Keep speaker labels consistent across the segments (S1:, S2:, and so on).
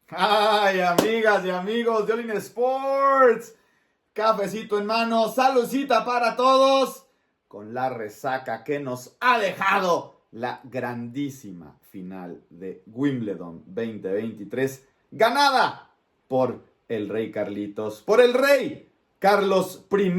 S1: Ay, amigas y amigos de All In Sports, cafecito en mano, saludcita para todos, con la resaca que nos ha dejado la grandísima final de Wimbledon 2023, ganada por el Rey Carlitos, por el Rey Carlos I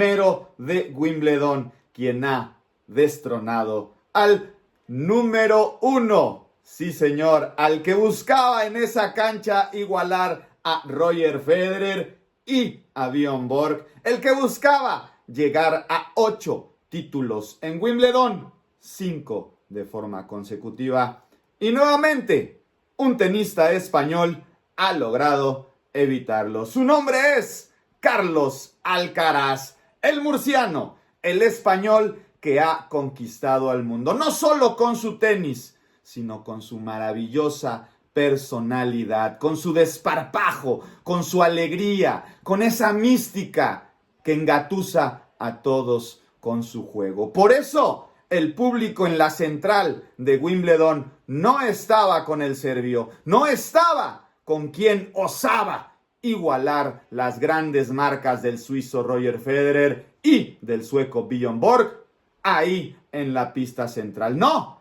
S1: de Wimbledon, quien ha destronado al número 1. Sí, señor, al que buscaba en esa cancha igualar a Roger Federer y a Bjorn Borg, el que buscaba llegar a 8 títulos en Wimbledon, 5 de forma consecutiva. Y nuevamente, un tenista español ha logrado evitarlo. Su nombre es Carlos Alcaraz, el murciano, el español que ha conquistado al mundo, no solo con su tenis, sino con su maravillosa personalidad, con su desparpajo, con su alegría, con esa mística que engatusa a todos con su juego. Por eso el público en la central de Wimbledon no estaba con el serbio, no estaba con quien osaba igualar las grandes marcas del suizo Roger Federer y del sueco Bjorn Borg ahí en la pista central. No,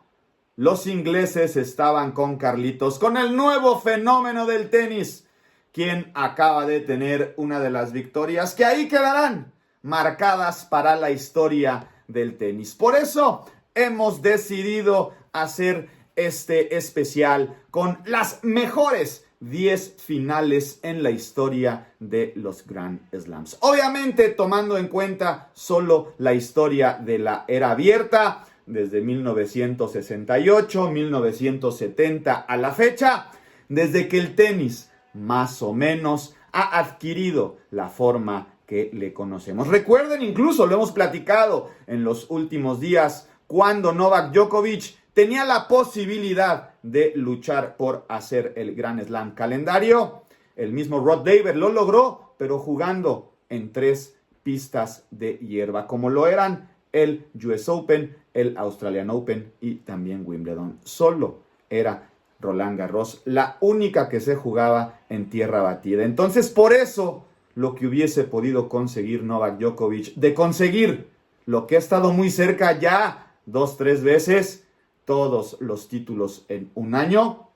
S1: los ingleses estaban con Carlitos, con el nuevo fenómeno del tenis, quien acaba de tener una de las victorias que ahí quedarán marcadas para la historia del tenis. Por eso hemos decidido hacer este especial con las mejores 10 finales en la historia de los Grand Slams. Obviamente tomando en cuenta solo la historia de la era abierta, desde 1968, 1970 a la fecha, desde que el tenis más o menos ha adquirido la forma que le conocemos. Recuerden, incluso lo hemos platicado en los últimos días, cuando Novak Djokovic tenía la posibilidad de luchar por hacer el Grand Slam calendario. El mismo Rod Laver lo logró, pero jugando en 3 pistas de hierba, como lo eran el US Open, el Australian Open y también Wimbledon. Solo era Roland Garros la única que se jugaba en tierra batida. Entonces, por eso, lo que hubiese podido conseguir Novak Djokovic, de conseguir lo que ha estado muy cerca ya 2-3 veces, todos los títulos en un año,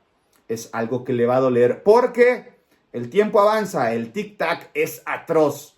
S1: es algo que le va a doler, porque el tiempo avanza, el tic-tac es atroz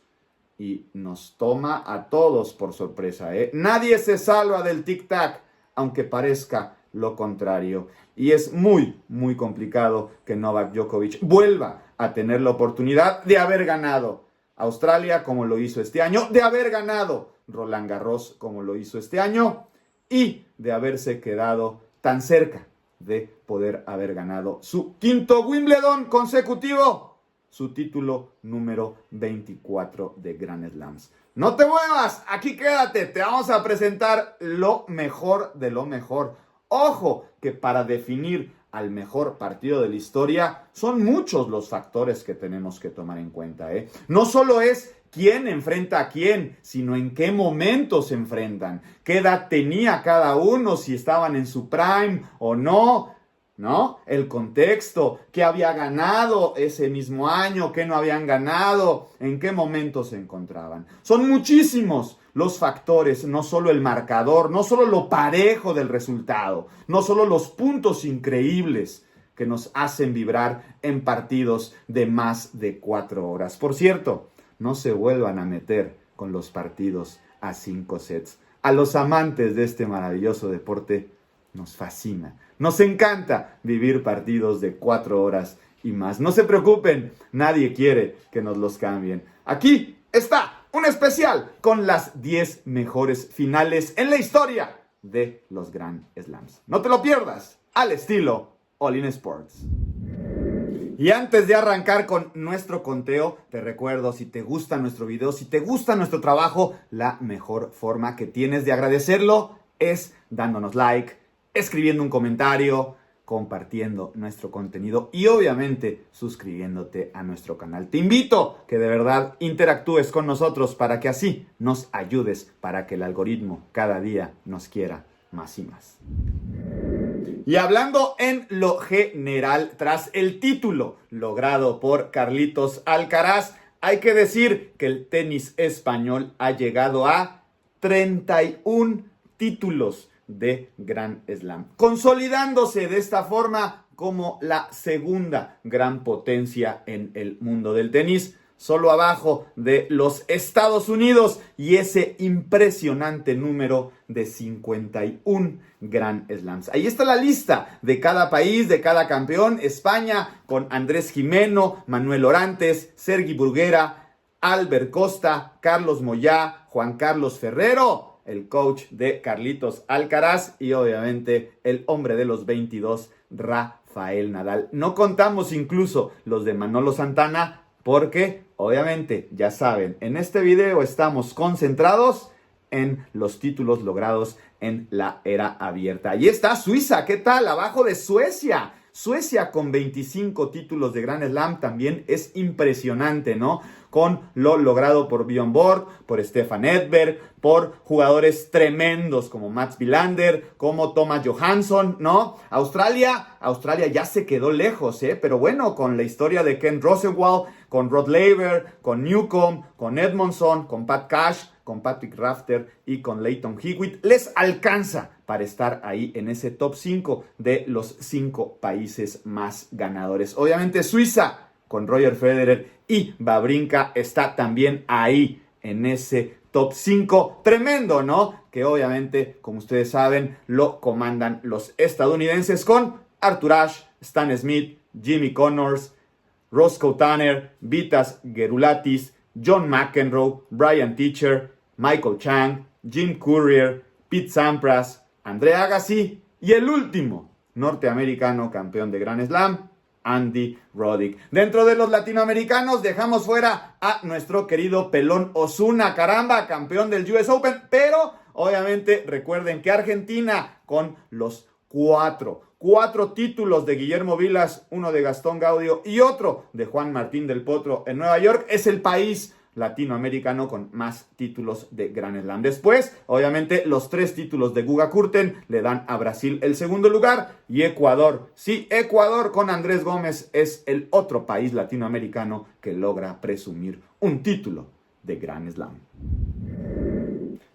S1: y nos toma a todos por sorpresa, ¿eh? Nadie se salva del tic-tac, aunque parezca lo contrario. Y es muy, muy complicado que Novak Djokovic vuelva a tener la oportunidad de haber ganado Australia como lo hizo este año, de haber ganado Roland Garros como lo hizo este año y de haberse quedado tan cerca de poder haber ganado su 5º Wimbledon consecutivo, su título número 24 de Grand Slams. No te muevas, aquí quédate, te vamos a presentar lo mejor de lo mejor. Ojo, que para definir al mejor partido de la historia son muchos los factores que tenemos que tomar en cuenta, ¿eh? No solo es quién enfrenta a quién, sino en qué momento se enfrentan, qué edad tenía cada uno, si estaban en su prime o no, ¿no? El contexto, qué había ganado ese mismo año, qué no habían ganado, en qué momento se encontraban. Son muchísimos los factores, no solo el marcador, no solo lo parejo del resultado, no solo los puntos increíbles que nos hacen vibrar en partidos de más de 4 horas. Por cierto, no se vuelvan a meter con los partidos a 5 sets. A los amantes de este maravilloso deporte nos fascina, nos encanta vivir partidos de 4 horas y más. No se preocupen, nadie quiere que nos los cambien. Aquí está un especial con las 10 mejores finales en la historia de los Grand Slams. No te lo pierdas, al estilo All In Sports. Y antes de arrancar con nuestro conteo, te recuerdo, si te gusta nuestro video, si te gusta nuestro trabajo, la mejor forma que tienes de agradecerlo es dándonos like, escribiendo un comentario, compartiendo nuestro contenido y obviamente suscribiéndote a nuestro canal. Te invito que de verdad interactúes con nosotros para que así nos ayudes, para que el algoritmo cada día nos quiera más y más. Y hablando en lo general, tras el título logrado por Carlitos Alcaraz, hay que decir que el tenis español ha llegado a 31 títulos de Grand Slam, consolidándose de esta forma como la segunda gran potencia en el mundo del tenis, solo abajo de los Estados Unidos y ese impresionante número de 51 Grand Slams. Ahí está la lista de cada país, de cada campeón. España con Andrés Jimeno, Manuel Orantes, Sergi Bruguera, Albert Costa, Carlos Moyá, Juan Carlos Ferrero, el coach de Carlitos Alcaraz y obviamente el hombre de los 22, Rafael Nadal. No contamos incluso los de Manolo Santana porque obviamente, ya saben, en este video estamos concentrados en los títulos logrados en la era abierta. Ahí está Suiza, ¿qué tal? Abajo de Suecia. Suecia con 25 títulos de Grand Slam también es impresionante, ¿no? Con lo logrado por Björn Borg, por Stefan Edberg, por jugadores tremendos como Mats Wilander, como Thomas Johansson, ¿no? Australia ya se quedó lejos, pero bueno, con la historia de Ken Rosenwald, con Rod Laver, con Newcomb, con Edmondson, con Pat Cash, con Patrick Rafter y con Lleyton Hewitt, les alcanza para estar ahí en ese top 5 de los 5 países más ganadores. Obviamente Suiza con Roger Federer y Wawrinka está también ahí en ese top 5 tremendo, ¿no? Que obviamente, como ustedes saben, lo comandan los estadounidenses con Arthur Ashe, Stan Smith, Jimmy Connors, Roscoe Tanner, Vitas Gerulaitis, John McEnroe, Brian Teacher, Michael Chang, Jim Courier, Pete Sampras, Andre Agassi y el último norteamericano campeón de Grand Slam, Andy Roddick. Dentro de los latinoamericanos dejamos fuera a nuestro querido Pelón Osuna, caramba, campeón del US Open, pero obviamente recuerden que Argentina con los cuatro títulos de Guillermo Vilas, uno de Gastón Gaudio y otro de Juan Martín del Potro en Nueva York, es el país latinoamericano con más títulos de Grand Slam. Después, obviamente, los 3 títulos de Guga Kurten le dan a Brasil el segundo lugar y Ecuador. Sí, Ecuador con Andrés Gómez es el otro país latinoamericano que logra presumir un título de Grand Slam.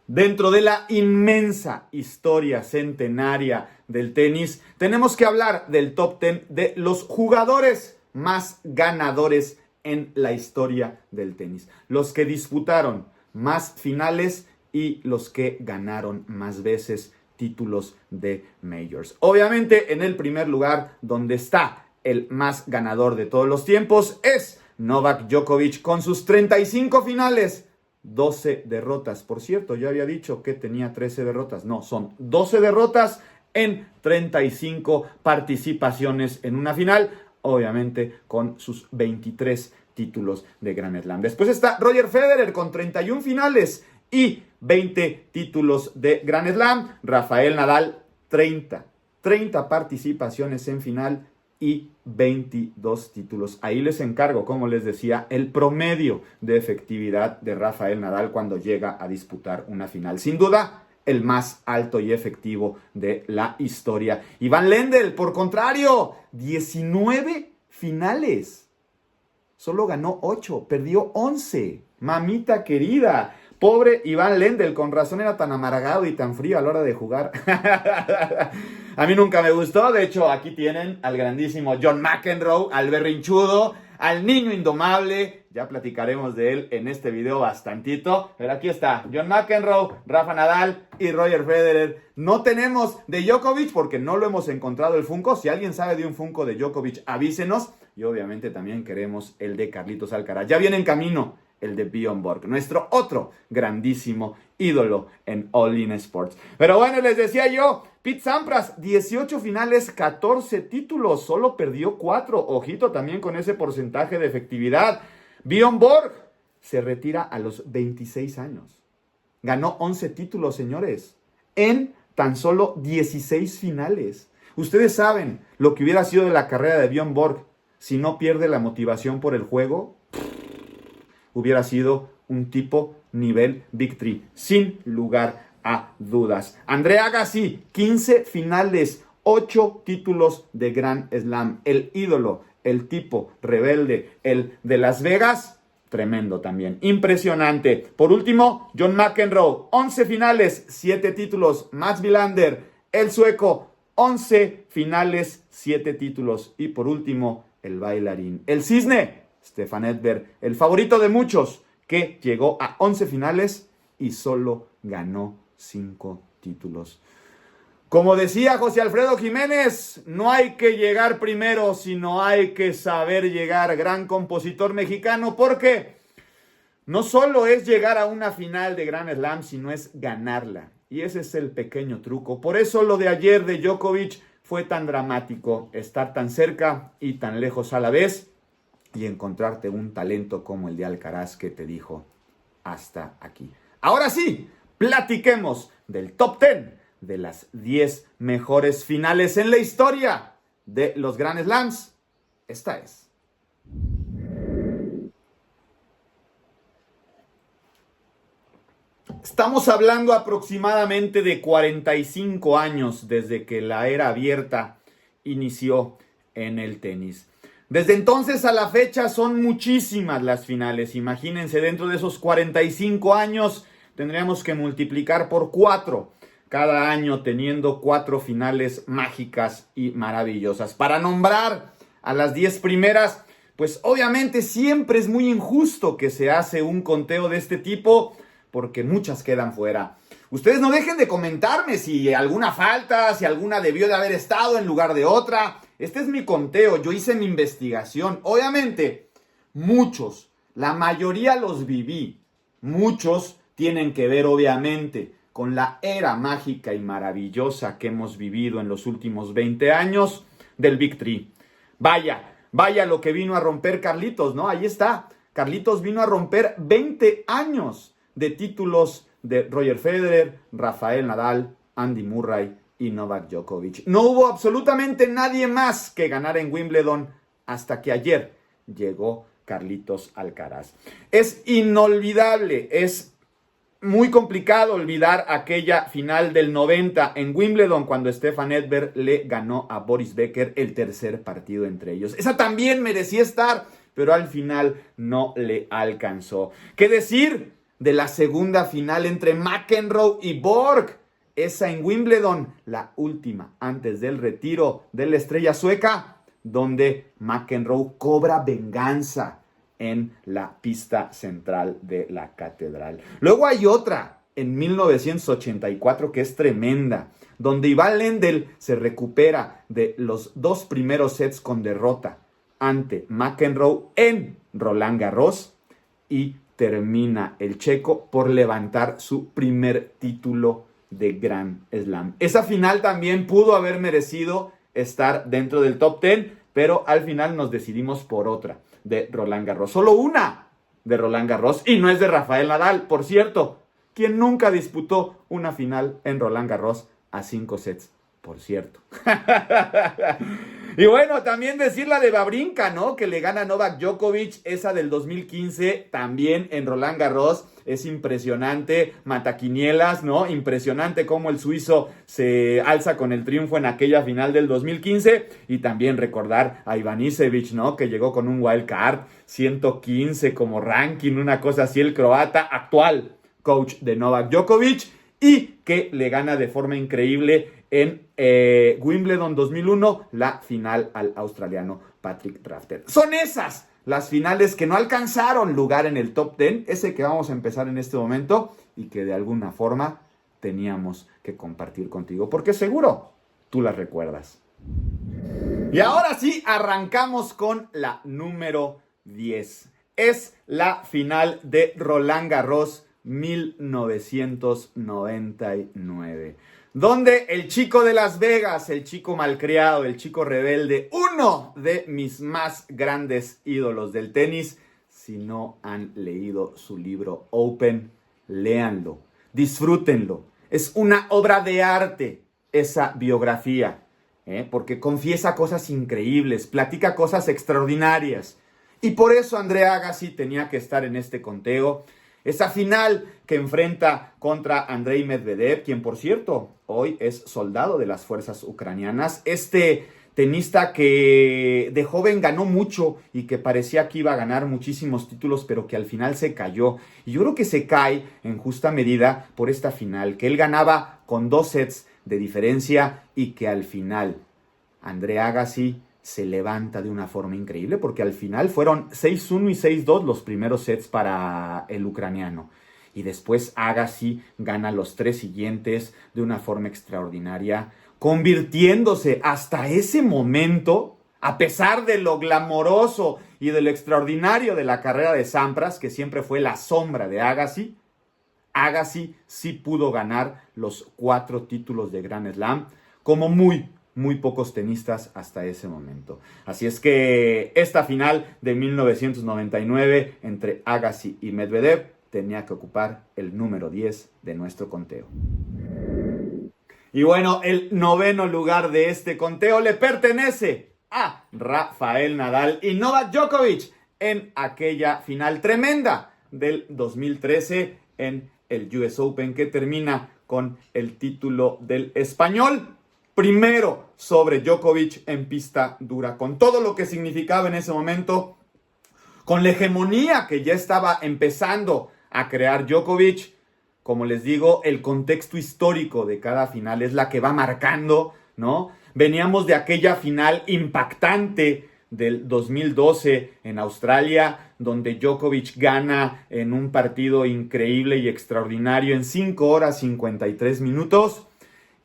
S1: Dentro de la inmensa historia centenaria del tenis, tenemos que hablar del top 10 de los jugadores más ganadores en la historia del tenis. Los que disputaron más finales y los que ganaron más veces títulos de majors. Obviamente, en el primer lugar, donde está el más ganador de todos los tiempos, es Novak Djokovic con sus 35 finales. 12 derrotas. Por cierto, yo había dicho que tenía 13 derrotas. No, son 12 derrotas en 35 participaciones en una final, obviamente con sus 23 títulos de Grand Slam. Después está Roger Federer con 31 finales y 20 títulos de Grand Slam. Rafael Nadal, 30 participaciones en final y 22 títulos. Ahí les encargo, como les decía, el promedio de efectividad de Rafael Nadal cuando llega a disputar una final. Sin duda, el más alto y efectivo de la historia. Ivan Lendl, por contrario, 19 finales. Solo ganó 8, perdió 11. Mamita querida. Pobre Ivan Lendl, con razón era tan amargado y tan frío a la hora de jugar. A mí nunca me gustó. De hecho, aquí tienen al grandísimo John McEnroe, al berrinchudo, al niño indomable. Ya platicaremos de él en este video bastantito. Pero aquí está John McEnroe, Rafa Nadal y Roger Federer. No tenemos de Djokovic porque no lo hemos encontrado el Funko. Si alguien sabe de un Funko de Djokovic, avísenos. Y obviamente también queremos el de Carlitos Alcaraz. Ya viene en camino el de Björn Borg, nuestro otro grandísimo ídolo en All In Sports. Pero bueno, les decía yo, Pete Sampras, 18 finales, 14 títulos, solo perdió 4. Ojito también con ese porcentaje de efectividad. Björn Borg se retira a los 26 años. Ganó 11 títulos, señores, en tan solo 16 finales. Ustedes saben lo que hubiera sido de la carrera de Björn Borg si no pierde la motivación por el juego. Hubiera sido un tipo nivel victory, sin lugar a dudas. Andre Agassi, 15 finales, 8 títulos de Grand Slam. El ídolo, el tipo rebelde, el de Las Vegas, tremendo también, impresionante. Por último, John McEnroe, 11 finales, 7 títulos. Mats Wilander, el sueco, 11 finales, 7 títulos. Y por último, el bailarín, el cisne, Stefan Edberg, el favorito de muchos, que llegó a 11 finales y solo ganó 5 títulos. Como decía José Alfredo Jiménez, no hay que llegar primero, sino hay que saber llegar. Gran compositor mexicano, porque no solo es llegar a una final de Grand Slam, sino es ganarla. Y ese es el pequeño truco. Por eso lo de ayer de Djokovic fue tan dramático, estar tan cerca y tan lejos a la vez y encontrarte un talento como el de Alcaraz que te dijo hasta aquí. Ahora sí, platiquemos del top 10 de las 10 mejores finales en la historia de los Grand Slams. Esta es. Estamos hablando aproximadamente de 45 años desde que la era abierta inició en el tenis. Desde entonces a la fecha son muchísimas las finales. Imagínense, dentro de esos 45 años tendríamos que multiplicar por 4 cada año, teniendo 4 finales mágicas y maravillosas. Para nombrar a las 10 primeras, pues obviamente siempre es muy injusto que se hace un conteo de este tipo, porque muchas quedan fuera. Ustedes no dejen de comentarme si alguna falta, si alguna debió de haber estado en lugar de otra. Este es mi conteo, yo hice mi investigación. Obviamente, muchos, la mayoría los viví. Muchos tienen que ver, obviamente, con la era mágica y maravillosa que hemos vivido en los últimos 20 años del Big Three. Vaya lo que vino a romper Carlitos, ¿no? Ahí está. Carlitos vino a romper 20 años de títulos de Roger Federer, Rafael Nadal, Andy Murray y Novak Djokovic. No hubo absolutamente nadie más que ganara en Wimbledon hasta que ayer llegó Carlitos Alcaraz. Es inolvidable, es muy complicado olvidar aquella final del 90 en Wimbledon cuando Stefan Edberg le ganó a Boris Becker el tercer partido entre ellos. Esa también merecía estar, pero al final no le alcanzó. ¿Qué decir de la segunda final entre McEnroe y Borg? Esa en Wimbledon, la última antes del retiro de la estrella sueca, donde McEnroe cobra venganza en la pista central de la catedral. Luego hay otra en 1984 que es tremenda, donde Ivan Lendl se recupera de los 2 primeros sets con derrota ante McEnroe en Roland Garros y termina el checo por levantar su primer título de Grand Slam. Esa final también pudo haber merecido estar dentro del top 10, pero al final nos decidimos por otra, de Roland Garros. Solo una de Roland Garros, y no es de Rafael Nadal, por cierto, quien nunca disputó una final en Roland Garros a 5 sets, por cierto. Y bueno, también decir la de Wawrinka, ¿no? Que le gana a Novak Djokovic, esa del 2015, también en Roland Garros. Es impresionante, mataquinielas, ¿no? Impresionante cómo el suizo se alza con el triunfo en aquella final del 2015. Y también recordar a Ivanisevic, ¿no? Que llegó con un wild card, 115 como ranking, una cosa así, el croata actual coach de Novak Djokovic, y que le gana de forma increíble en Wimbledon 2001 la final al australiano Patrick Rafter. Son esas las finales que no alcanzaron lugar en el top 10, ese que vamos a empezar en este momento y que de alguna forma teníamos que compartir contigo, porque seguro tú las recuerdas. Y ahora sí, arrancamos con la número 10. Es la final de Roland Garros 1999. Donde el chico de Las Vegas, el chico malcriado, el chico rebelde, uno de mis más grandes ídolos del tenis, si no han leído su libro Open, léanlo, disfrútenlo. Es una obra de arte esa biografía, porque confiesa cosas increíbles, platica cosas extraordinarias. Y por eso Andre Agassi tenía que estar en este conteo. Esa final que enfrenta contra Andrei Medvedev, quien por cierto hoy es soldado de las fuerzas ucranianas. Este tenista que de joven ganó mucho y que parecía que iba a ganar muchísimos títulos, pero que al final se cayó. Y yo creo que se cae en justa medida por esta final, que él ganaba con 2 sets de diferencia y que al final Andre Agassi se levanta de una forma increíble, porque al final fueron 6-1 y 6-2 los primeros sets para el ucraniano. Y después Agassi gana los 3 siguientes de una forma extraordinaria, convirtiéndose hasta ese momento, a pesar de lo glamoroso y de lo extraordinario de la carrera de Sampras, que siempre fue la sombra de Agassi, Agassi sí pudo ganar los 4 títulos de Grand Slam, como muy pocos tenistas hasta ese momento. Así es que esta final de 1999 entre Agassi y Medvedev tenía que ocupar el número 10 de nuestro conteo. Y bueno, el 9º lugar de este conteo le pertenece a Rafael Nadal y Novak Djokovic en aquella final tremenda del 2013 en el US Open, que termina con el título del español. Primero sobre Djokovic en pista dura, con todo lo que significaba en ese momento, con la hegemonía que ya estaba empezando a crear Djokovic. Como les digo, el contexto histórico de cada final es la que va marcando, ¿no? Veníamos de aquella final impactante del 2012 en Australia, donde Djokovic gana en un partido increíble y extraordinario en 5 horas 53 minutos.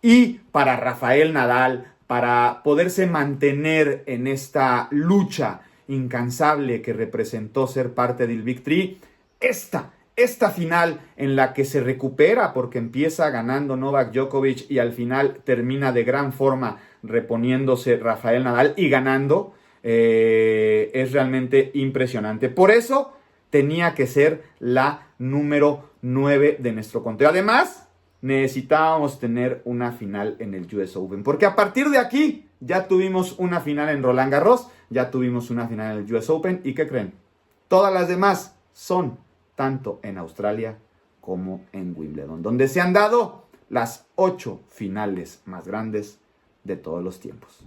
S1: Y para Rafael Nadal, para poderse mantener en esta lucha incansable que representó ser parte del Big Three, esta final en la que se recupera porque empieza ganando Novak Djokovic y al final termina de gran forma reponiéndose Rafael Nadal y ganando, es realmente impresionante. Por eso tenía que ser la número 9 de nuestro conteo. Además, necesitábamos tener una final en el US Open, porque a partir de aquí ya tuvimos una final en Roland Garros, ya tuvimos una final en el US Open, ¿y qué creen? Todas las demás son tanto en Australia como en Wimbledon, donde se han dado las 8 finales más grandes de todos los tiempos.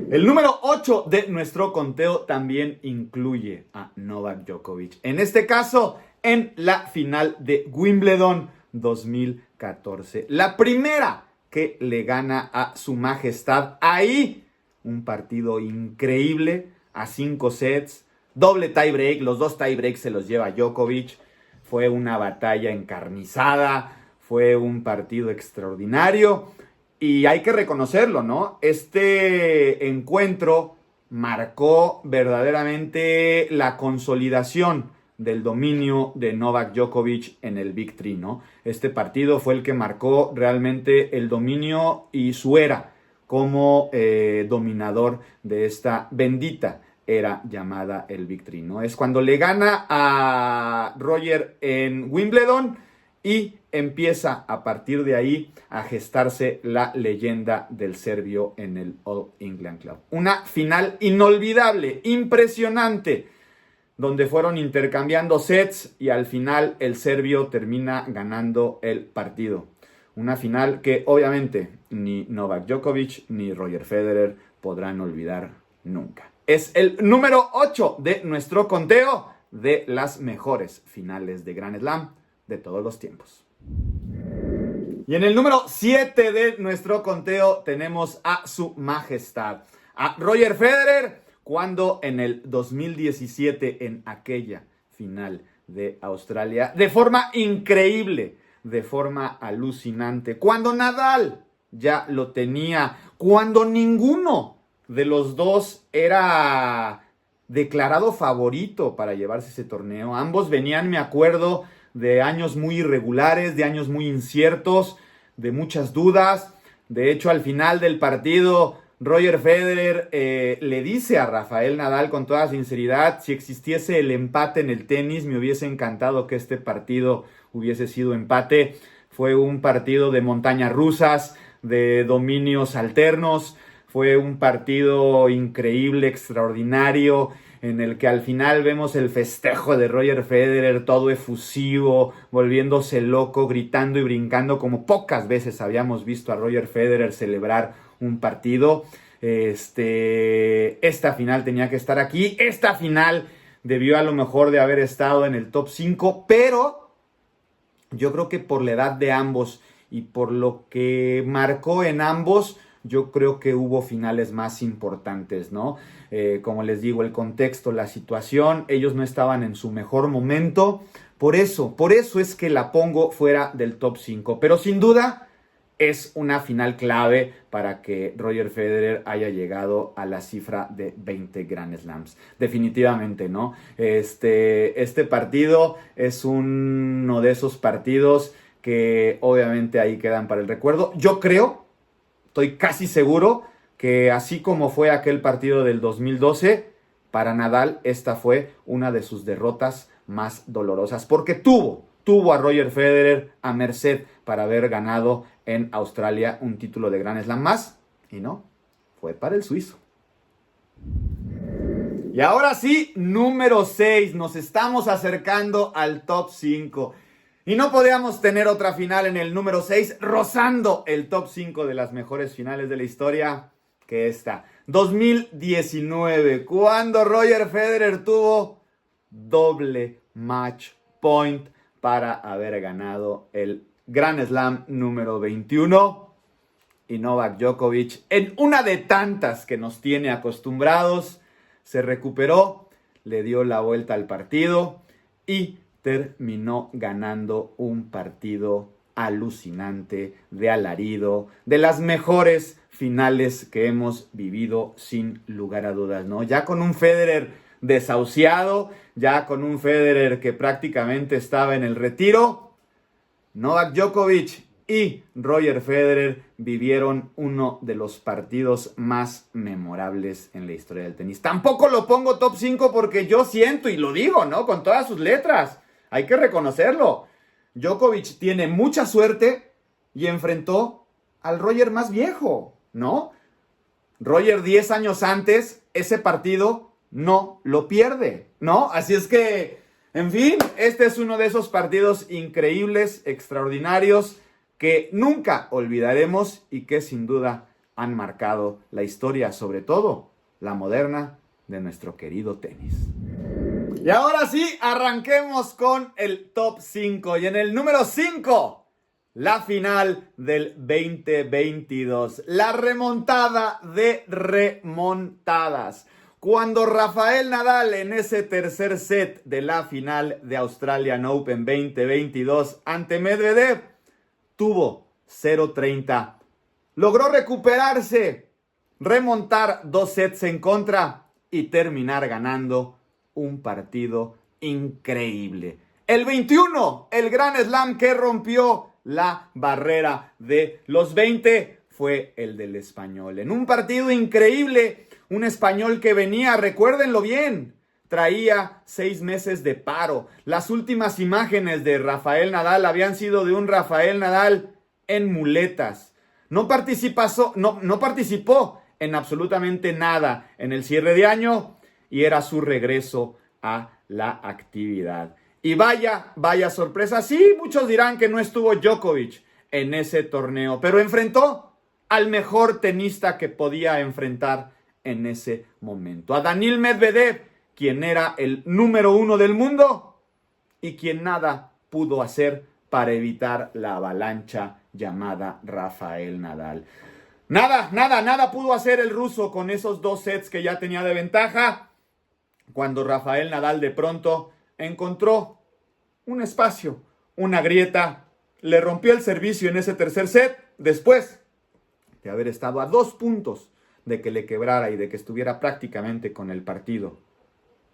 S1: El número 8 de nuestro conteo también incluye a Novak Djokovic, en este caso en la final de Wimbledon 2014. La primera que le gana a su majestad. Ahí un partido increíble a 5 sets, doble tie break, los 2 tie breaks se los lleva Djokovic. Fue una batalla encarnizada, fue un partido extraordinario y hay que reconocerlo, ¿no? Este encuentro marcó verdaderamente la consolidación del dominio de Novak Djokovic en el Big Three, ¿no? Este partido fue el que marcó realmente el dominio y su era como dominador de esta bendita era llamada el Big Three, ¿no? Es cuando le gana a Roger en Wimbledon y empieza a partir de ahí a gestarse la leyenda del serbio en el All England Club. Una final inolvidable, impresionante, donde fueron intercambiando sets y al final el serbio termina ganando el partido. Una final que obviamente ni Novak Djokovic ni Roger Federer podrán olvidar nunca. Es el número 8 de nuestro conteo de las mejores finales de Grand Slam de todos los tiempos. Y en el número 7 de nuestro conteo tenemos a su majestad, a Roger Federer, cuando en el 2017, en aquella final de Australia, de forma increíble, de forma alucinante, cuando Nadal ya lo tenía, cuando ninguno de los dos era declarado favorito para llevarse ese torneo. Ambos venían, me acuerdo, de años muy irregulares, de años muy inciertos, de muchas dudas. De hecho, al final del partido, Roger Federer le dice a Rafael Nadal con toda sinceridad: si existiese el empate en el tenis, me hubiese encantado que este partido hubiese sido empate. Fue un partido de montañas rusas, de dominios alternos. Fue un partido increíble, extraordinario, en el que al final vemos el festejo de Roger Federer, todo efusivo, volviéndose loco, gritando y brincando como pocas veces habíamos visto a Roger Federer celebrar un partido. Esta final tenía que estar aquí, esta final debió a lo mejor de haber estado en el top 5, pero yo creo que por la edad de ambos y por lo que marcó en ambos, yo creo que hubo finales más importantes, ¿no? Como les digo, el contexto, la situación, ellos no estaban en su mejor momento, por eso es que la pongo fuera del top 5, pero sin duda es una final clave para que Roger Federer haya llegado a la cifra de 20 Grand Slams. Definitivamente, ¿no? Este partido es uno de esos partidos que obviamente ahí quedan para el recuerdo. Yo creo, estoy casi seguro, que así como fue aquel partido del 2012, para Nadal esta fue una de sus derrotas más dolorosas, porque tuvo a Roger Federer a merced para haber ganado en Australia un título de Grand Slam más, y no, fue para el suizo. Y ahora sí, número 6, nos estamos acercando al top 5. Y no podíamos tener otra final en el número 6, rozando el top 5 de las mejores finales de la historia que esta. 2019, cuando Roger Federer tuvo doble match point para haber ganado el Grand Slam número 21. Y Novak Djokovic, en una de tantas que nos tiene acostumbrados, se recuperó, le dio la vuelta al partido y terminó ganando un partido alucinante, de alarido, de las mejores finales que hemos vivido sin lugar a dudas, ¿no? Ya con un Federer desahuciado, ya con un Federer que prácticamente estaba en el retiro, Novak Djokovic y Roger Federer vivieron uno de los partidos más memorables en la historia del tenis. Tampoco lo pongo top 5 porque yo siento, y lo digo, ¿no? Con todas sus letras, hay que reconocerlo. Djokovic tiene mucha suerte y enfrentó al Roger más viejo, ¿no? Roger 10 años antes, ese partido no lo pierde, ¿no? Así es que, en fin, este es uno de esos partidos increíbles, extraordinarios, que nunca olvidaremos y que sin duda han marcado la historia, sobre todo la moderna, de nuestro querido tenis. Y ahora sí, arranquemos con el top 5. Y en el número 5, la final del 2022. La remontada de remontadas. Cuando Rafael Nadal en ese tercer set de la final de Australian Open 2022 ante Medvedev tuvo 0-30. Logró recuperarse, remontar 2 sets en contra y terminar ganando un partido increíble. El 21, el Grand Slam que rompió la barrera de los 20, fue el del español. En un partido increíble, un español que venía, recuérdenlo bien, traía 6 meses de paro. Las últimas imágenes de Rafael Nadal habían sido de un Rafael Nadal en muletas. No participó en absolutamente nada en el cierre de año y era su regreso a la actividad. Y vaya sorpresa. Sí, muchos dirán que no estuvo Djokovic en ese torneo, pero enfrentó al mejor tenista que podía enfrentar en ese momento. A Daniil Medvedev, quien era el número 1 del mundo y quien nada pudo hacer para evitar la avalancha llamada Rafael Nadal. Nada pudo hacer el ruso con esos 2 sets que ya tenía de ventaja, cuando Rafael Nadal de pronto encontró un espacio, una grieta, le rompió el servicio en ese tercer set, después de haber estado a 2 puntos de que le quebrara y de que estuviera prácticamente con el partido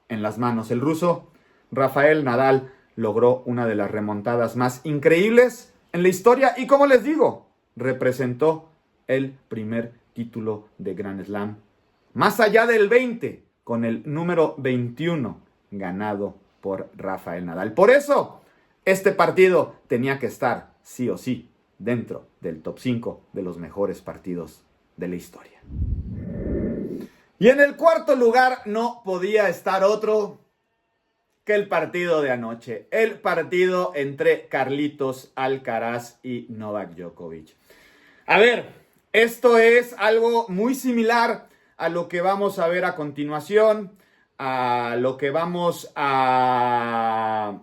S1: en las manos el ruso. Rafael Nadal logró una de las remontadas más increíbles en la historia y, como les digo, representó el primer título de Grand Slam, más allá del 20, con el número 21 ganado por Rafael Nadal. Por eso, este partido tenía que estar, sí o sí, dentro del top 5 de los mejores partidos de la historia. Y en el cuarto lugar no podía estar otro que el partido de anoche. El partido entre Carlitos Alcaraz y Novak Djokovic. A ver, esto es algo muy similar a lo que vamos a ver a continuación, a lo que vamos a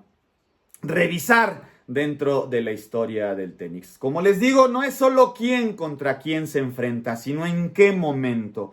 S1: revisar dentro de la historia del tenis. Como les digo, no es solo quién contra quién se enfrenta, sino en qué momento.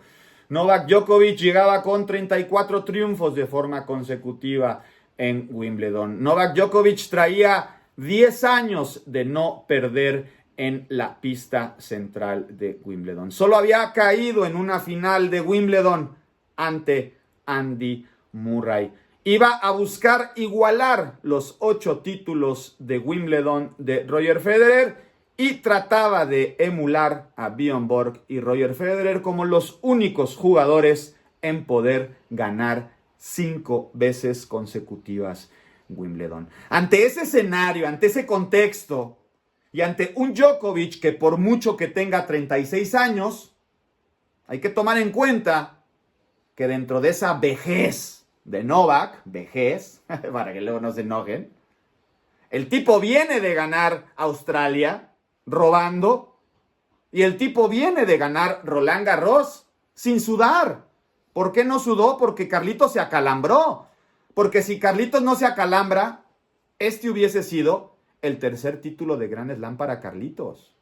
S1: Novak Djokovic llegaba con 34 triunfos de forma consecutiva en Wimbledon. Novak Djokovic traía 10 años de no perder en la pista central de Wimbledon. Solo había caído en una final de Wimbledon ante Andy Murray. Iba a buscar igualar los 8 títulos de Wimbledon de Roger Federer y trataba de emular a Bjorn Borg y Roger Federer como los únicos jugadores en poder ganar 5 veces consecutivas Wimbledon. Ante ese escenario, ante ese contexto y ante un Djokovic que por mucho que tenga 36 años, hay que tomar en cuenta que dentro de esa vejez de Novak, para que luego no se enojen, el tipo viene de ganar Australia robando y el tipo viene de ganar Roland Garros sin sudar. ¿Por qué no sudó? Porque Carlitos se acalambró. Porque si Carlitos no se acalambra, este hubiese sido el tercer título de Grand Slam para Carlitos.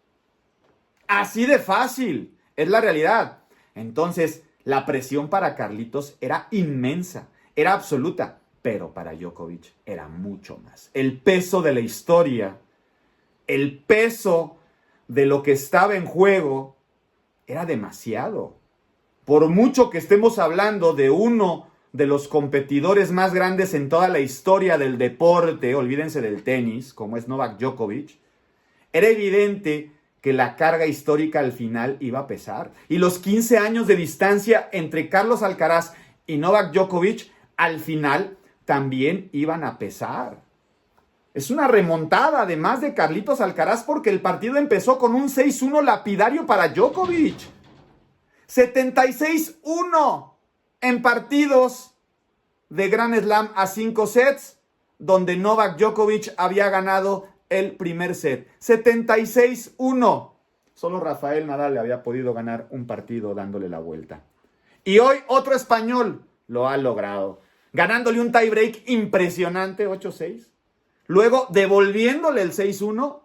S1: Así de fácil, es la realidad. Entonces, la presión para Carlitos era inmensa, era absoluta, pero para Djokovic era mucho más. El peso de la historia, el peso de lo que estaba en juego, era demasiado. Por mucho que estemos hablando de uno de los competidores más grandes en toda la historia del deporte, olvídense del tenis, como es Novak Djokovic, era evidente que la carga histórica al final iba a pesar. Y los 15 años de distancia entre Carlos Alcaraz y Novak Djokovic al final también iban a pesar. Es una remontada además de Carlitos Alcaraz porque el partido empezó con un 6-1 lapidario para Djokovic. 76-1 en partidos de Grand Slam a 5 sets, donde Novak Djokovic había ganado el primer set. 76-1. Solo Rafael Nadal le había podido ganar un partido dándole la vuelta. Y hoy otro español lo ha logrado, ganándole un tiebreak impresionante, 8-6. Luego devolviéndole el 6-1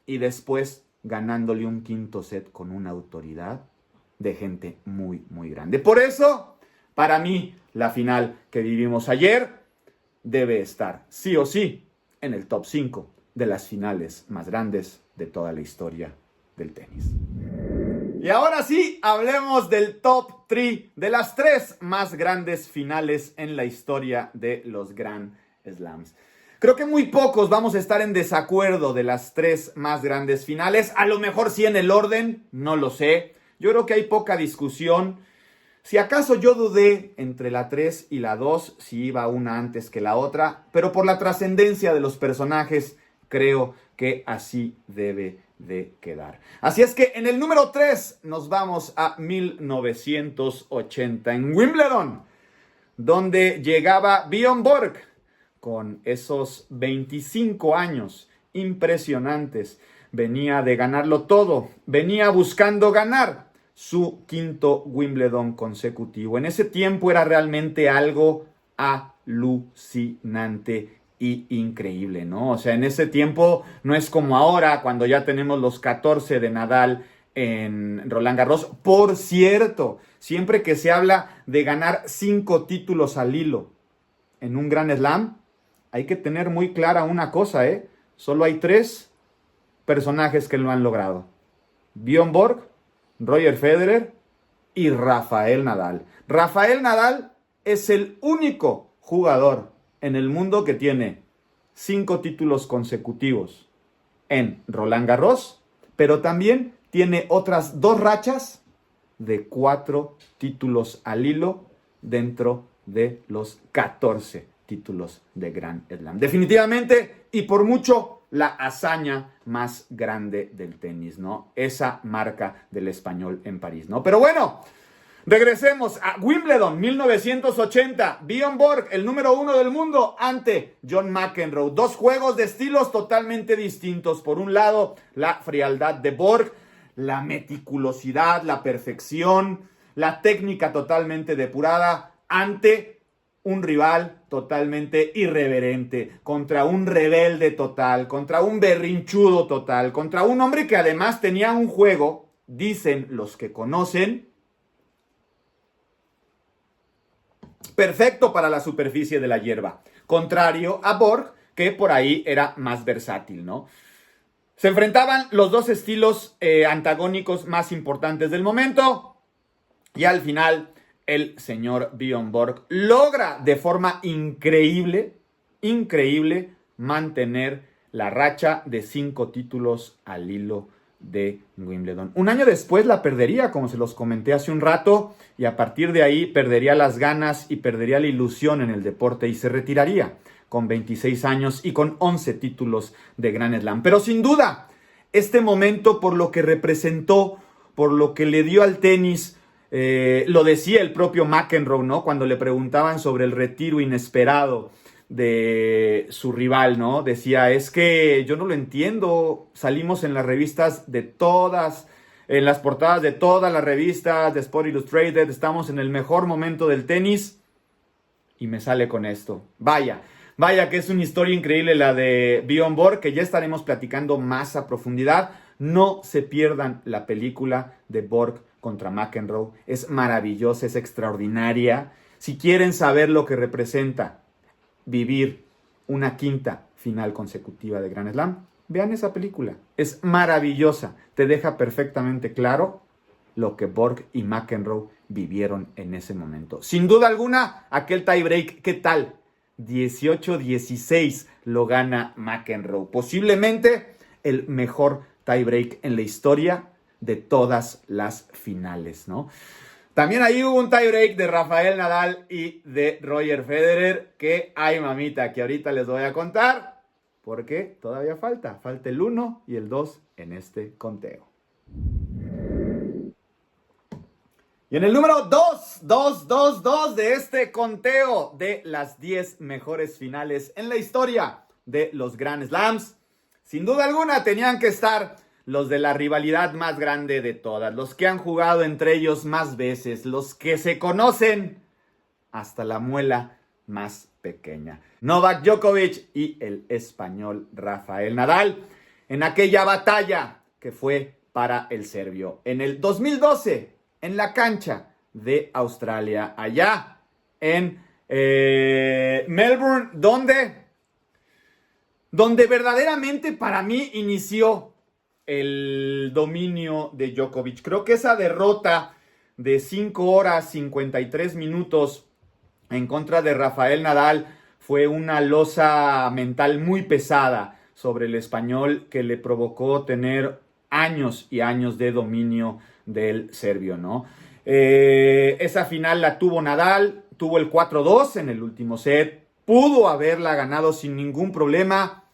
S1: y después ganándole un quinto set con una autoridad de gente muy, muy grande. Por eso, para mí, la final que vivimos ayer debe estar, sí o sí, en el top 5 de las finales más grandes de toda la historia del tenis. Y ahora sí, hablemos del top 3 de las 3 más grandes finales en la historia de los Grand Slams. Creo que muy pocos vamos a estar en desacuerdo de las 3 más grandes finales. A lo mejor sí en el orden, no lo sé. Yo creo que hay poca discusión. Si acaso yo dudé entre la 3 y la 2, si iba una antes que la otra, pero por la trascendencia de los personajes, creo que así debe de quedar. Así es que en el número 3 nos vamos a 1980 en Wimbledon, donde llegaba Bjorn Borg con esos 25 años impresionantes. Venía de ganarlo todo, venía buscando ganar su quinto Wimbledon consecutivo. En ese tiempo era realmente algo alucinante y increíble, ¿no? O sea, en ese tiempo no es como ahora, cuando ya tenemos los 14 de Nadal en Roland Garros. Por cierto, siempre que se habla de ganar 5 títulos al hilo en un Grand Slam, hay que tener muy clara una cosa, ¿eh? Solo hay 3 personajes que lo han logrado: Bjorn Borg, Roger Federer y Rafael Nadal. Rafael Nadal es el único jugador en el mundo que tiene 5 títulos consecutivos en Roland Garros, pero también tiene otras 2 rachas de 4 títulos al hilo dentro de los 14 títulos de Grand Slam. Definitivamente y por mucho la hazaña más grande del tenis, ¿no? Esa marca del español en París, ¿no? Pero bueno, Regresemos a Wimbledon 1980. Bjorn Borg, el número 1 del mundo, ante John McEnroe. Dos juegos de estilos totalmente distintos. Por un lado, la frialdad de Borg, la meticulosidad, la perfección, la técnica totalmente depurada ante un rival totalmente irreverente, contra un rebelde total, contra un berrinchudo total, contra un hombre que además tenía un juego, dicen los que conocen, perfecto para la superficie de la hierba, contrario a Borg, que por ahí era más versátil, ¿no? Se enfrentaban los dos estilos antagónicos más importantes del momento y al final el señor Bjorn Borg logra de forma increíble mantener la racha de 5 títulos al hilo de Wimbledon. Un año después la perdería, como se los comenté hace un rato, y a partir de ahí perdería las ganas y perdería la ilusión en el deporte y se retiraría con 26 años y con 11 títulos de Grand Slam. Pero sin duda, este momento, por lo que representó, por lo que le dio al tenis, lo decía el propio McEnroe, ¿no? Cuando le preguntaban sobre el retiro inesperado de su rival, ¿no? Decía, es que yo no lo entiendo. Salimos en las revistas de todas, en las portadas de todas las revistas de Sport Illustrated, estamos en el mejor momento del tenis y me sale con esto. Vaya que es una historia increíble la de Bjorn Borg, que ya estaremos platicando más a profundidad. No se pierdan la película de Borg contra McEnroe. Es maravillosa, es extraordinaria. Si quieren saber lo que representa vivir una quinta final consecutiva de Grand Slam, vean esa película. Es maravillosa. Te deja perfectamente claro lo que Borg y McEnroe vivieron en ese momento. Sin duda alguna, aquel tiebreak, ¿qué tal? 18-16 lo gana McEnroe. Posiblemente el mejor tiebreak en la historia de todas las finales, ¿no? También ahí hubo un tiebreak de Rafael Nadal y de Roger Federer que, ay mamita, que ahorita les voy a contar porque todavía falta el 1 y el 2 en este conteo. Y en el número 2 de este conteo de las 10 mejores finales en la historia de los Grand Slams, sin duda alguna tenían que estar los de la rivalidad más grande de todas, los que han jugado entre ellos más veces, los que se conocen hasta la muela más pequeña. Novak Djokovic y el español Rafael Nadal en aquella batalla que fue para el serbio en el 2012 en la cancha de Australia, allá en Melbourne, donde verdaderamente para mí inició el dominio de Djokovic. Creo que esa derrota de 5 horas 53 minutos en contra de Rafael Nadal fue una losa mental muy pesada sobre el español que le provocó tener años y años de dominio del serbio, ¿no? Esa final la tuvo Nadal, tuvo el 4-2 en el último set, pudo haberla ganado sin ningún problema,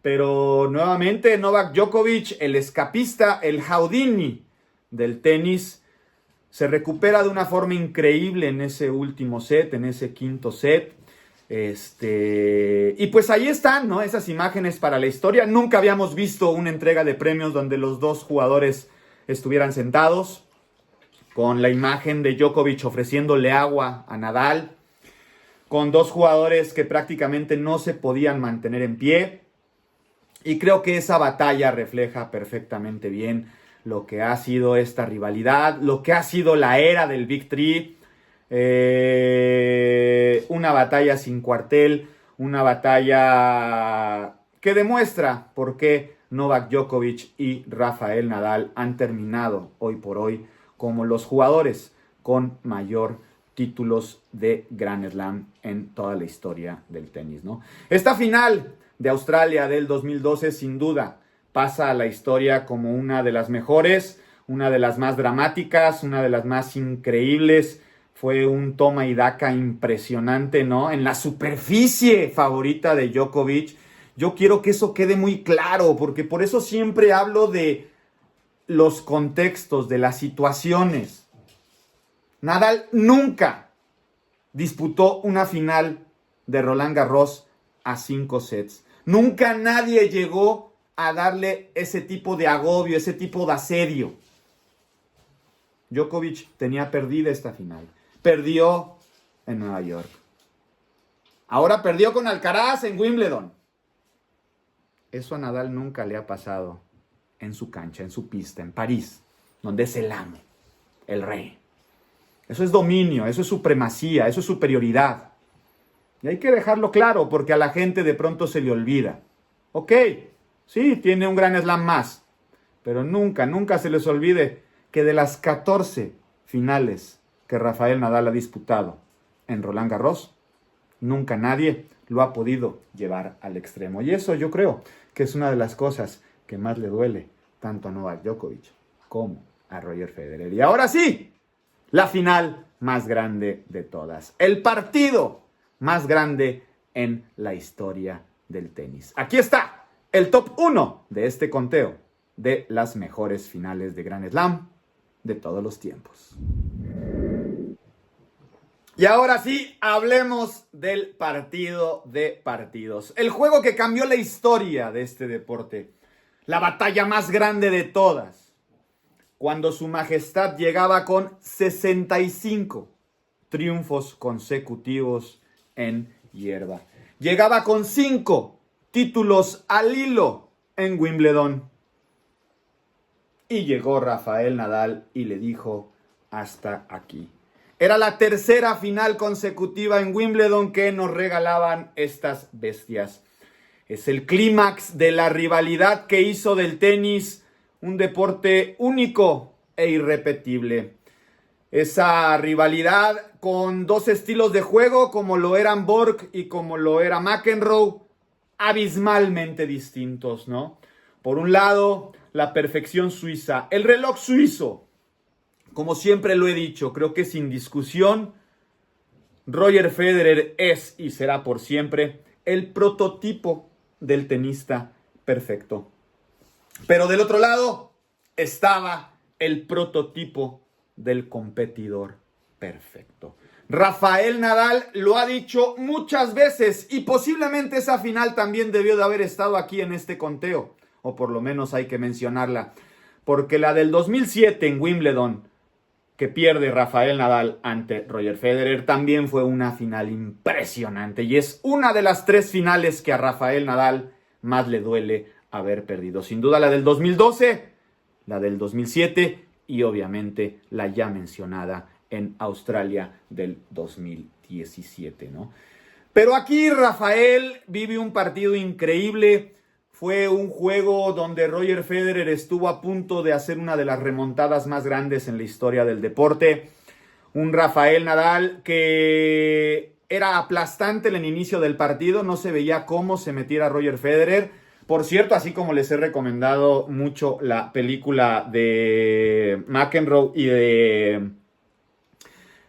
S1: pero nuevamente Novak Djokovic, el escapista, el Houdini del tenis, se recupera de una forma increíble en ese último set, en ese quinto set. Y pues ahí están, ¿no? Esas imágenes para la historia. Nunca habíamos visto una entrega de premios donde los dos jugadores estuvieran sentados, con la imagen de Djokovic ofreciéndole agua a Nadal, con dos jugadores que prácticamente no se podían mantener en pie. Y creo que esa batalla refleja perfectamente bien lo que ha sido esta rivalidad, lo que ha sido la era del Big Three. Una batalla sin cuartel, una batalla que demuestra por qué Novak Djokovic y Rafael Nadal han terminado hoy por hoy como los jugadores con mayor títulos de Grand Slam en toda la historia del tenis, ¿no? Esta final de Australia del 2012 sin duda pasa a la historia como una de las mejores, una de las más dramáticas, una de las más increíbles. Fue un toma y daca impresionante, ¿no? En la superficie favorita de Djokovic. Yo quiero que eso quede muy claro, porque por eso siempre hablo de los contextos, de las situaciones. Nadal nunca disputó una final de Roland Garros a 5 sets. Nunca nadie llegó a darle ese tipo de agobio, ese tipo de asedio. Djokovic tenía perdida esta final. Perdió en Nueva York. Ahora perdió con Alcaraz en Wimbledon. Eso a Nadal nunca le ha pasado en su cancha, en su pista, en París, donde es el amo, el rey. Eso es dominio, eso es supremacía, eso es superioridad. Y hay que dejarlo claro porque a la gente de pronto se le olvida. Ok, sí, tiene un gran slam más, pero nunca se les olvide que de las 14 finales que Rafael Nadal ha disputado en Roland Garros, nunca nadie lo ha podido llevar al extremo. Y eso yo creo que es una de las cosas que más le duele tanto a Novak Djokovic como a Roger Federer. Y ahora sí, la final más grande de todas. El partido más grande en la historia del tenis. Aquí está el top 1 de este conteo de las mejores finales de Grand Slam de todos los tiempos. Y ahora sí, hablemos del partido de partidos. El juego que cambió la historia de este deporte. La batalla más grande de todas. Cuando su majestad llegaba con 65 triunfos consecutivos en hierba. Llegaba con 5 títulos al hilo en Wimbledon. Y llegó Rafael Nadal y le dijo: hasta aquí. Era la tercera final consecutiva en Wimbledon que nos regalaban estas bestias. Es el clímax de la rivalidad que hizo del tenis un deporte único e irrepetible. Esa rivalidad con dos estilos de juego como lo eran Borg y como lo era McEnroe, abismalmente distintos, ¿no? Por un lado, la perfección suiza, el reloj suizo. Como siempre lo he dicho, creo que sin discusión, Roger Federer es y será por siempre el prototipo del tenista perfecto. Pero del otro lado estaba el prototipo del competidor perfecto. Rafael Nadal lo ha dicho muchas veces y posiblemente esa final también debió de haber estado aquí en este conteo, o por lo menos hay que mencionarla, porque la del 2007 en Wimbledon, que pierde Rafael Nadal ante Roger Federer, también fue una final impresionante y es una de las 3 finales que a Rafael Nadal más le duele haber perdido. Sin duda la del 2012, la del 2007 y obviamente la ya mencionada en Australia del 2017, ¿no? Pero aquí Rafael vive un partido increíble. Fue un juego donde Roger Federer estuvo a punto de hacer una de las remontadas más grandes en la historia del deporte. Un Rafael Nadal que era aplastante en el inicio del partido, no se veía cómo se metiera Roger Federer. Por cierto, así como les he recomendado mucho la película de McEnroe y de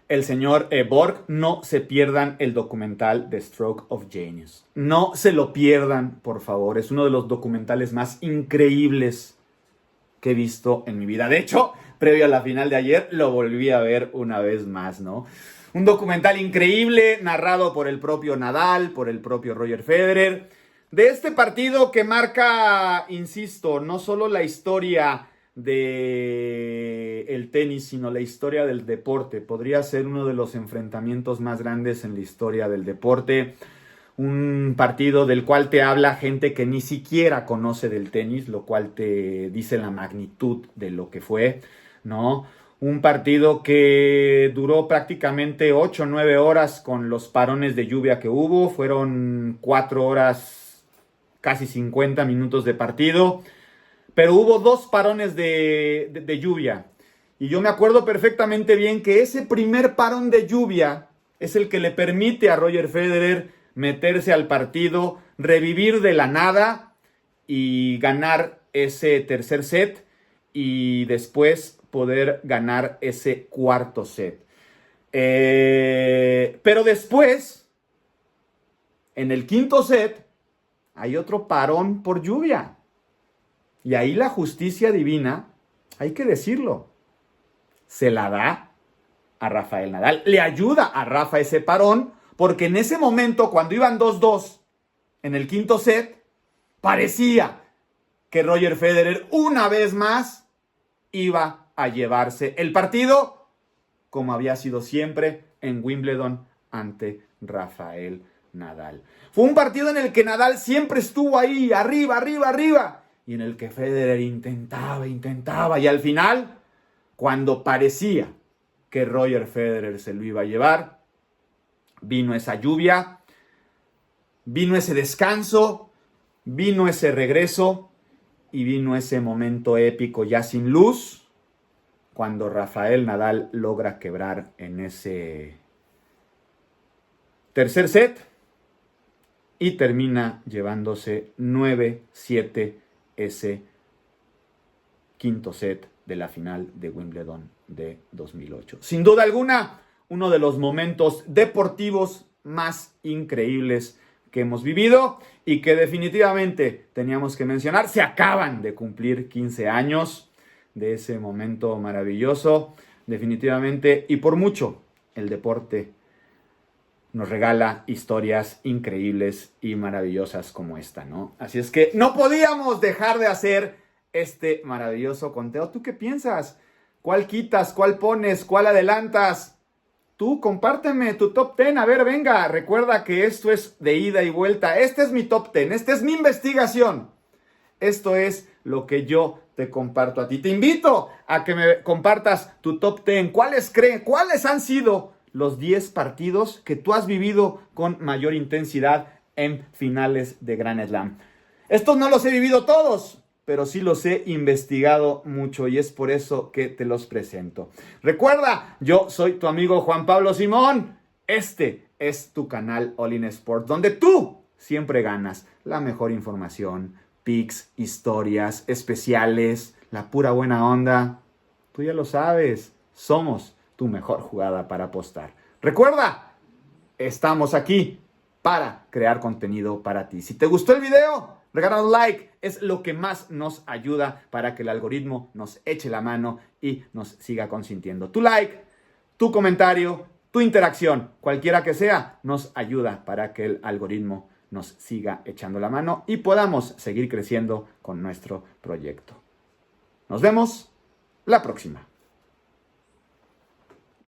S1: el señor Borg, no se pierdan el documental The Stroke of Genius. No se lo pierdan, por favor. Es uno de los documentales más increíbles que he visto en mi vida. De hecho, previo a la final de ayer, lo volví a ver una vez más, ¿no? Un documental increíble, narrado por el propio Nadal, por el propio Roger Federer. De este partido que marca, insisto, no solo la historia del tenis, sino la historia del deporte. Podría ser uno de los enfrentamientos más grandes en la historia del deporte. Un partido del cual te habla gente que ni siquiera conoce del tenis, lo cual te dice la magnitud de lo que fue, ¿no? Un partido que duró prácticamente 8 o 9 horas con los parones de lluvia que hubo. Fueron 4 horas, casi 50 minutos de partido. Pero hubo 2 parones de lluvia. Y yo me acuerdo perfectamente bien que ese primer parón de lluvia es el que le permite a Roger Federer meterse al partido, revivir de la nada y ganar ese tercer set y después poder ganar ese cuarto set. Pero después, en el quinto set, hay otro parón por lluvia. Y ahí la justicia divina, hay que decirlo, se la da a Rafael Nadal. Le ayuda a Rafa ese parón, porque en ese momento, cuando iban 2-2 en el quinto set, parecía que Roger Federer una vez más iba a llevarse el partido, como había sido siempre en Wimbledon ante Rafael Nadal. Fue un partido en el que Nadal siempre estuvo ahí, arriba, y en el que Federer intentaba, y al final, cuando parecía que Roger Federer se lo iba a llevar, vino esa lluvia, vino ese descanso, vino ese regreso y vino ese momento épico ya sin luz, cuando Rafael Nadal logra quebrar en ese tercer set y termina llevándose 9-7 ese quinto set de la final de Wimbledon de 2008. Sin duda alguna, uno de los momentos deportivos más increíbles que hemos vivido y que definitivamente teníamos que mencionar. Se acaban de cumplir 15 años de ese momento maravilloso, definitivamente, y por mucho el deporte nos regala historias increíbles y maravillosas como esta, ¿no? Así es que no podíamos dejar de hacer este maravilloso conteo. ¿Tú qué piensas? ¿Cuál quitas? ¿Cuál pones? ¿Cuál adelantas? Tú, compárteme tu top 10. A ver, venga, recuerda que esto es de ida y vuelta. Este es mi top 10. Esta es mi investigación. Esto es lo que yo te comparto a ti. Te invito a que me compartas tu top 10. ¿Cuáles han sido los 10 partidos que tú has vivido con mayor intensidad en finales de Grand Slam? Estos no los he vivido todos, pero sí los he investigado mucho y es por eso que te los presento. Recuerda, yo soy tu amigo Juan Pablo Simón. Este es tu canal All In Sport, donde tú siempre ganas la mejor información, picks, historias, especiales, la pura buena onda. Tú ya lo sabes, somos tu mejor jugada para apostar. Recuerda, estamos aquí para crear contenido para ti. Si te gustó el video, regala un like, es lo que más nos ayuda para que el algoritmo nos eche la mano y nos siga consintiendo. Tu like, tu comentario, tu interacción, cualquiera que sea, nos ayuda para que el algoritmo nos siga echando la mano y podamos seguir creciendo con nuestro proyecto. Nos vemos la próxima.